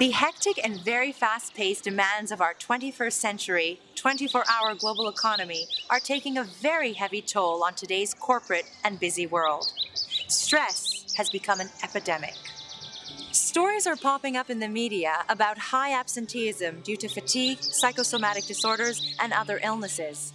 The hectic and very fast-paced demands of our 21st century, 24-hour global economy are taking a very heavy toll on today's corporate and busy world. Stress has become an epidemic. Stories are popping up in the media about high absenteeism due to fatigue, psychosomatic disorders, and other illnesses.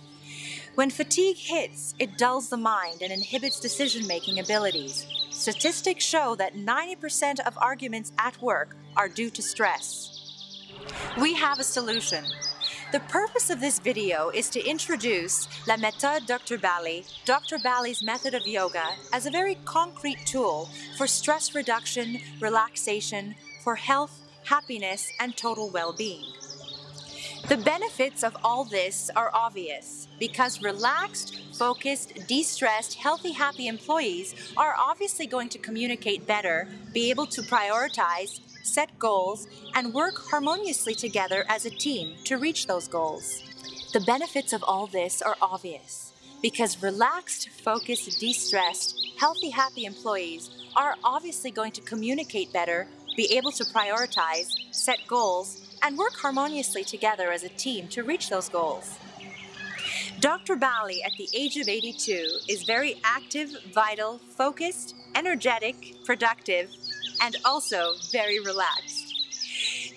When fatigue hits, it dulls the mind and inhibits decision-making abilities. Statistics show that 90% of arguments at work are due to stress. We have a solution. The purpose of this video is to introduce La Méthode Dr. Bali, Dr. Bali's method of yoga, as a very concrete tool for stress reduction, relaxation, for health, happiness, and total well-being. The benefits of all this are obvious because relaxed, focused, de-stressed, healthy, happy employees are obviously going to communicate better, be able to prioritize, set goals, and work harmoniously together as a team to reach those goals. The benefits of all this are obvious because relaxed, focused, de-stressed, healthy, happy employees are obviously going to communicate better, be able to prioritize, set goals, and work harmoniously together as a team to reach those goals. Dr. Bali, at the age of 82, is very active, vital, focused, energetic, productive, and also very relaxed.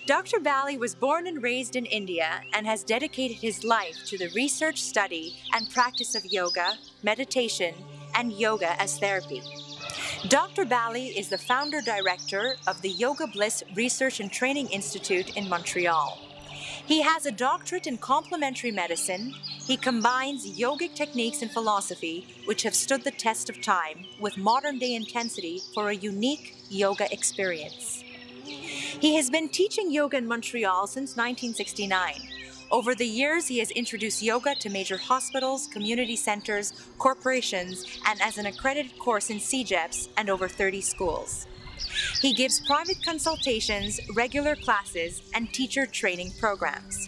Dr. Bali was born and raised in India and has dedicated his life to the research, study, and practice of yoga, meditation, and yoga as therapy. Dr. Bali is the founder-director of the Yoga Bliss Research and Training Institute in Montreal. He has a doctorate in complementary medicine. He combines yogic techniques and philosophy, which have stood the test of time, with modern-day intensity for a unique yoga experience. He has been teaching yoga in Montreal since 1969. Over the years, he has introduced yoga to major hospitals, community centers, corporations, and as an accredited course in CEGEPs and over 30 schools. He gives private consultations, regular classes, and teacher training programs.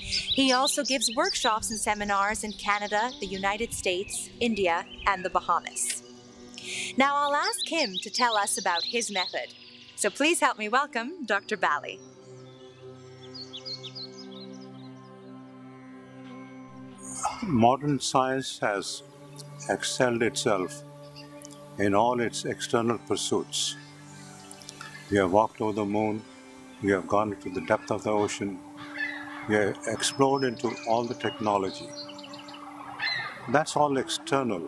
He also gives workshops and seminars in Canada, the United States, India, and the Bahamas. Now I'll ask him to tell us about his method. So please help me welcome Dr. Bali. Modern science has excelled itself in all its external pursuits. We have walked over the moon, we have gone into the depth of the ocean, we have explored into all the technology. That's all external.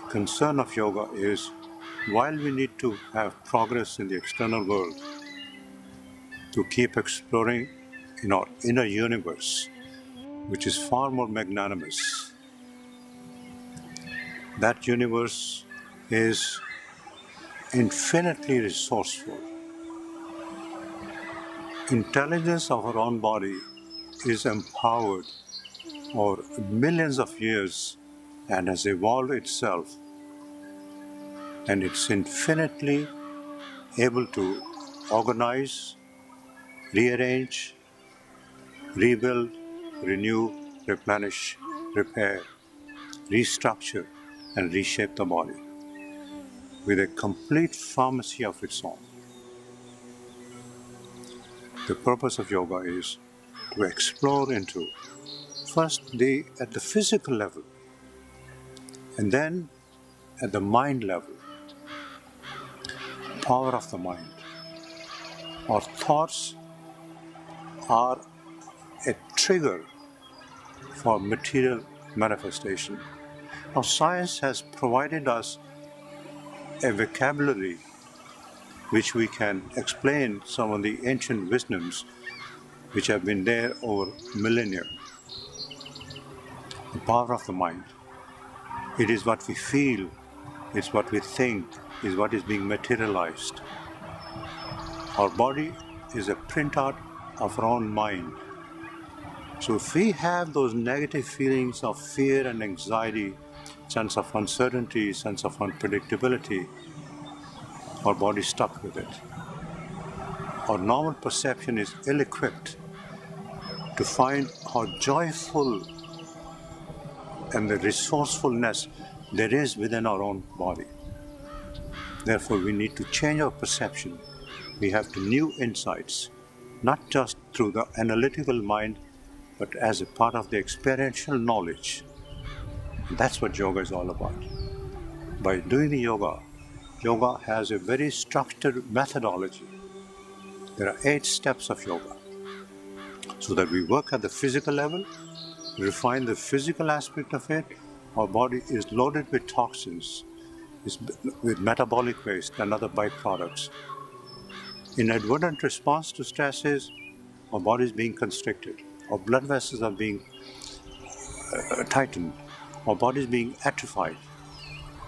The concern of yoga is, while we need to have progress in the external world, to keep exploring in our inner universe, which is far more magnanimous. That universe is infinitely resourceful. Intelligence of our own body is empowered over millions of years and has evolved itself, and it's infinitely able to organize, rearrange, rebuild, renew, replenish, repair, restructure, and reshape the body with a complete pharmacy of its own. The purpose of yoga is to explore into first at the physical level and then at the mind level, power of the mind. Our thoughts are a trigger for material manifestation. Now, science has provided us a vocabulary which we can explain some of the ancient wisdoms which have been there over millennia. The power of the mind. It is what we feel, it's what we think, is what is being materialized. Our body is a printout of our own mind. So if we have those negative feelings of fear and anxiety, sense of uncertainty, sense of unpredictability, our body is stuck with it. Our normal perception is ill-equipped to find how joyful and the resourcefulness there is within our own body. Therefore, we need to change our perception we have to new insights, not just through the analytical mind, but as a part of the experiential knowledge. That's what yoga is all about. By doing the yoga, yoga has a very structured methodology. There are 8 steps of yoga, so that we work at the physical level, refine the physical aspect of it. Our body is loaded with toxins, with metabolic waste and other byproducts. Inadvertent response to stresses, our body is being constricted, our blood vessels are being tightened, our body is being atrophied.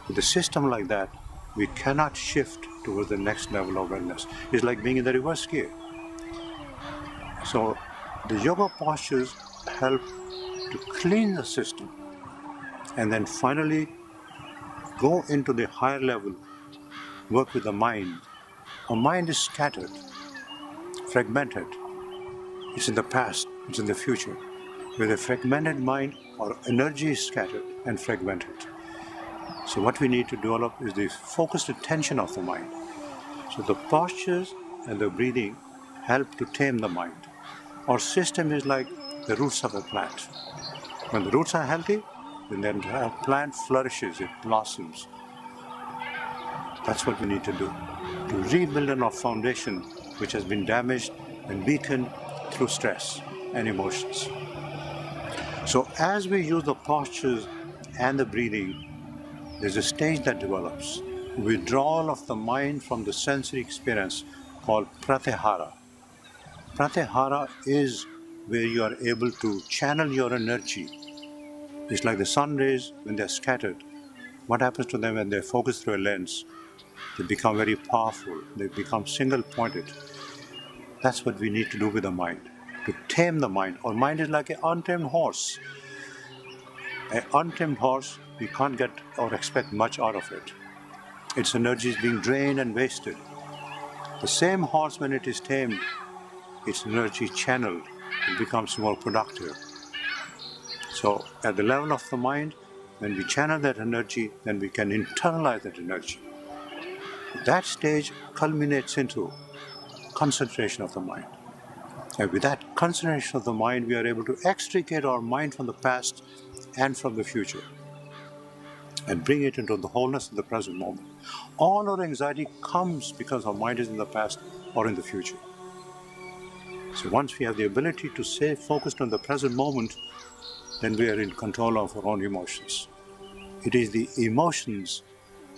With a system like that, we cannot shift towards the next level of wellness. It's like being in the reverse gear. So the yoga postures help to clean the system and then finally go into the higher level, work with the mind. Our mind is scattered, fragmented. It's in the past, it's in the future. With a fragmented mind, our energy is scattered and fragmented. So what we need to develop is the focused attention of the mind. So the postures and the breathing help to tame the mind. Our system is like the roots of a plant. When the roots are healthy, then the entire plant flourishes, it blossoms. That's what we need to do, to rebuild on our foundation, which has been damaged and weakened through stress and emotions. So as we use the postures and the breathing, there's a stage that develops, withdrawal of the mind from the sensory experience called Pratyahara. Pratyahara is where you are able to channel your energy. It's like the sun rays when they're scattered. What happens to them when they're focused through a lens? They become very powerful. They become single-pointed. That's what we need to do with the mind, to tame the mind. Our mind is like an untamed horse. An untamed horse, we can't get or expect much out of it. Its energy is being drained and wasted. The same horse, when it is tamed, its energy channeled, it becomes more productive. So at the level of the mind, when we channel that energy, then we can internalize that energy. That stage culminates into concentration of the mind. And with that concentration of the mind, we are able to extricate our mind from the past and from the future and bring it into the wholeness of the present moment. All our anxiety comes because our mind is in the past or in the future. So once we have the ability to stay focused on the present moment, then we are in control of our own emotions. It is the emotions,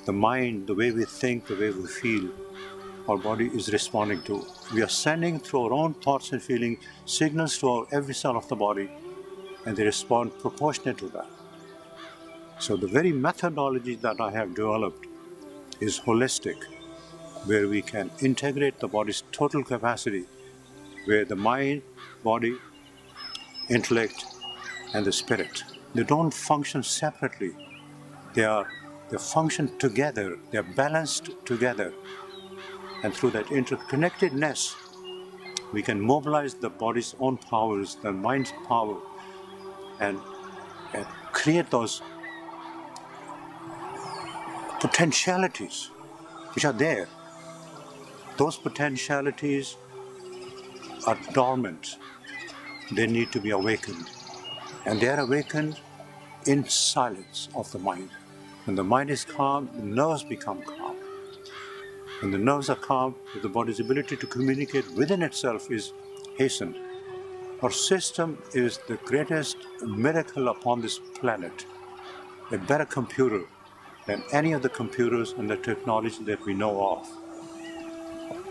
the mind, the way we think, the way we feel, our body is responding to. We are sending through our own thoughts and feelings signals to every cell of the body, and they respond proportionate to that. So the very methodology that I have developed is holistic, where we can integrate the body's total capacity, where the mind, body, intellect, and the spirit, they don't function separately. They function together, they are balanced together. And through that interconnectedness, we can mobilize the body's own powers, the mind's power, and create those potentialities which are there. Those potentialities are dormant. They need to be awakened. And they are awakened in silence of the mind. When the mind is calm, the nerves become calm. When the nerves are calm, the body's ability to communicate within itself is hastened. Our system is the greatest miracle upon this planet, a better computer than any of the computers and the technology that we know of.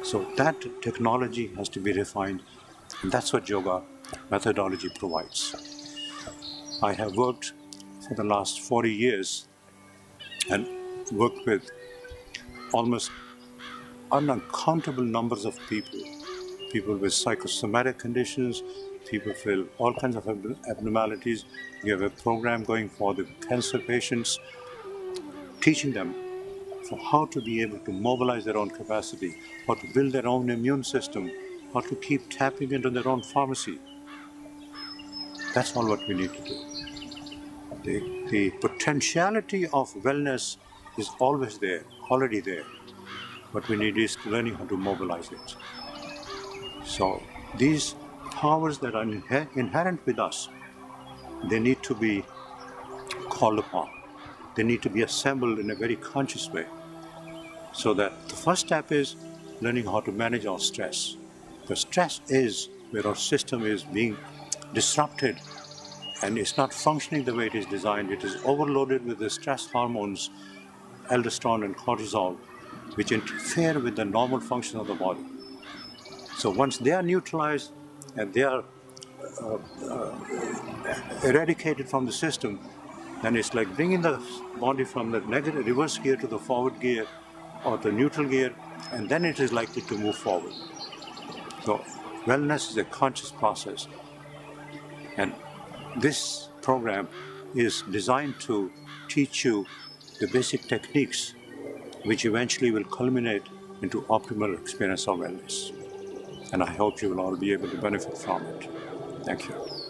So that technology has to be refined, and that's what yoga methodology provides. I have worked for the last 40 years and worked with almost uncountable numbers of people with psychosomatic conditions, people with all kinds of abnormalities. We have a program going for the cancer patients, teaching them for how to be able to mobilize their own capacity, how to build their own immune system, how to keep tapping into their own pharmacy. That's all what we need to do. The potentiality of wellness is always there, already there. What we need is learning how to mobilize it. So these powers that are inherent with us, they need to be called upon. They need to be assembled in a very conscious way. So that the first step is learning how to manage our stress. Because stress is where our system is being disrupted and it's not functioning the way it is designed. It is overloaded with the stress hormones, aldosterone and cortisol, which interfere with the normal function of the body. So once they are neutralized and they are eradicated from the system, then it's like bringing the body from the negative reverse gear to the forward gear or the neutral gear, and then it is likely to move forward. So wellness is a conscious process, and this program is designed to teach you the basic techniques which eventually will culminate into optimal experience of wellness. And I hope you will all be able to benefit from it. Thank you.